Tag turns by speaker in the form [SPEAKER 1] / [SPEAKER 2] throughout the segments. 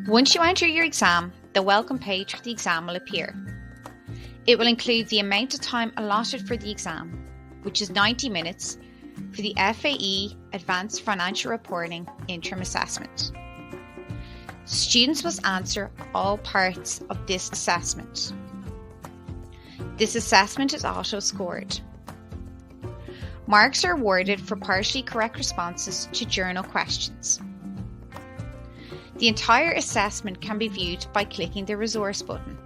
[SPEAKER 1] Once you enter your exam, the welcome page for the exam will appear. It will include the amount of time allotted for the exam, which is 90 minutes, for the FAE Advanced Financial Reporting Interim Assessment. Students must answer all parts of this assessment. This assessment is auto-scored. Marks are awarded for partially correct responses to journal questions. The entire assessment can be viewed by clicking the resource button.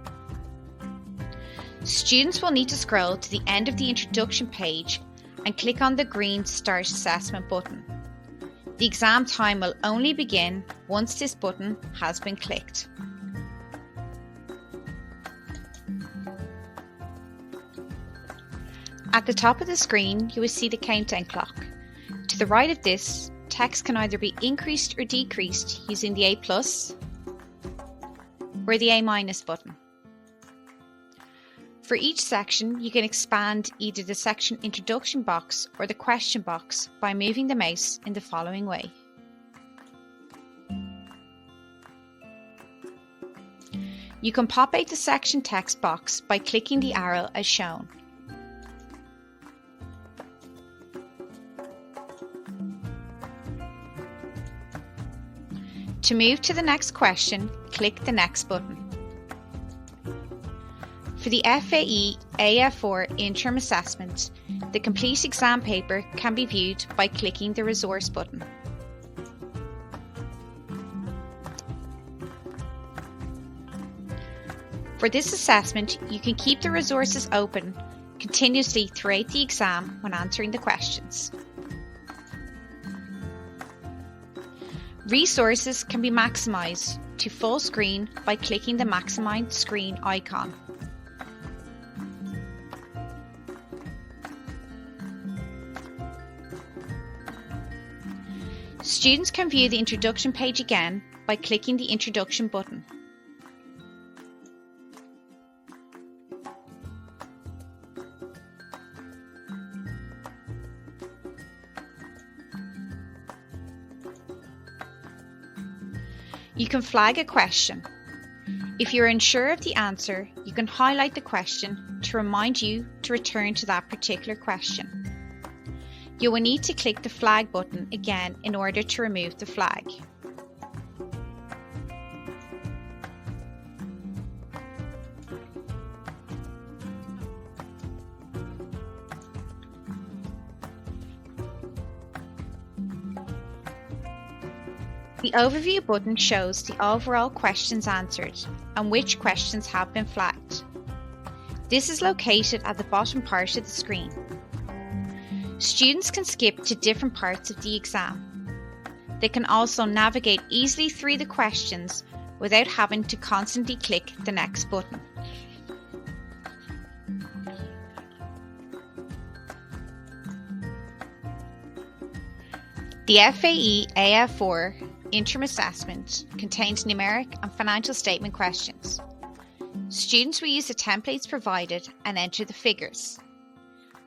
[SPEAKER 1] Students will need to scroll to the end of the introduction page and click on the green Start Assessment button. The exam time will only begin once this button has been clicked. At the top of the screen, you will see the countdown clock. To the right of this, text can either be increased or decreased using the A+ or the A- button. For each section, you can expand either the section introduction box or the question box by moving the mouse in the following way. You can pop out the section text box by clicking the arrow as shown. To move to the next question, click the Next button. For the FAE AF4 Interim Assessment, the complete exam paper can be viewed by clicking the Resource button. For this assessment, you can keep the resources open continuously throughout the exam when answering the questions. Resources can be maximised to full screen by clicking the Maximize Screen icon. Students can view the introduction page again by clicking the Introduction button. You can flag a question. If you are unsure of the answer, you can highlight the question to remind you to return to that particular question. You will need to click the flag button again in order to remove the flag. The Overview button shows the overall questions answered and which questions have been flagged. This is located at the bottom part of the screen. Students can skip to different parts of the exam. They can also navigate easily through the questions without having to constantly click the Next button. The FAE AF4 Interim Assessment contains numeric and financial statement questions. Students will use the templates provided and enter the figures.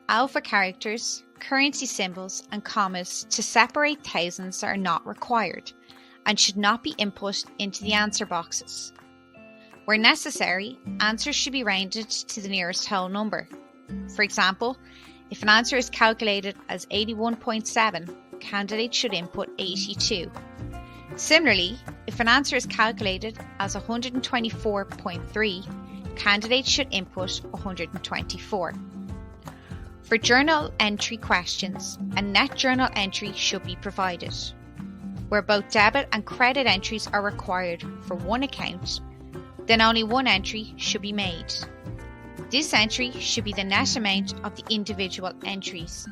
[SPEAKER 1] Alpha characters, currency symbols and commas to separate thousands are not required and should not be input into the answer boxes. Where necessary, answers should be rounded to the nearest whole number. For example, if an answer is calculated as 81.7, candidates should input 82. Similarly, if an answer is calculated as 124.3, candidates should input 124. For journal entry questions, a net journal entry should be provided. Where both debit and credit entries are required for one account, then only one entry should be made. This entry should be the net amount of the individual entries.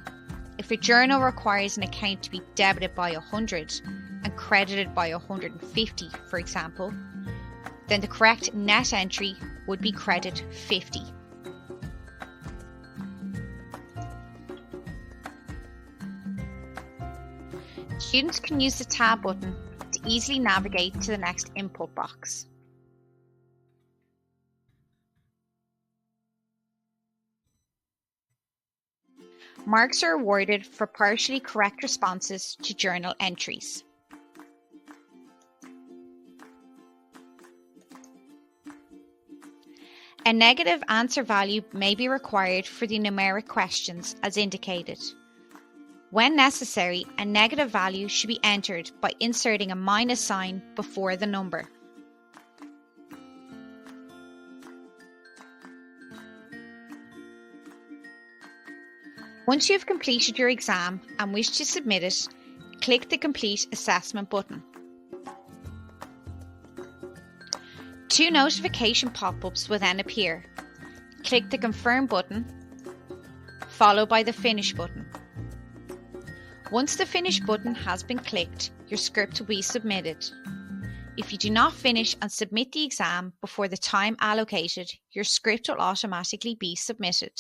[SPEAKER 1] If a journal requires an account to be debited by 100 and credited by 150, for example, then the correct net entry would be credit 50. Students can use the Tab button to easily navigate to the next input box. Marks are awarded for partially correct responses to journal entries. A negative answer value may be required for the numeric questions as indicated. When necessary, a negative value should be entered by inserting a minus sign before the number. Once you have completed your exam and wish to submit it, click the Complete Assessment button. Two notification pop-ups will then appear. Click the Confirm button, followed by the Finish button. Once the Finish button has been clicked, your script will be submitted. If you do not finish and submit the exam before the time allocated, your script will automatically be submitted.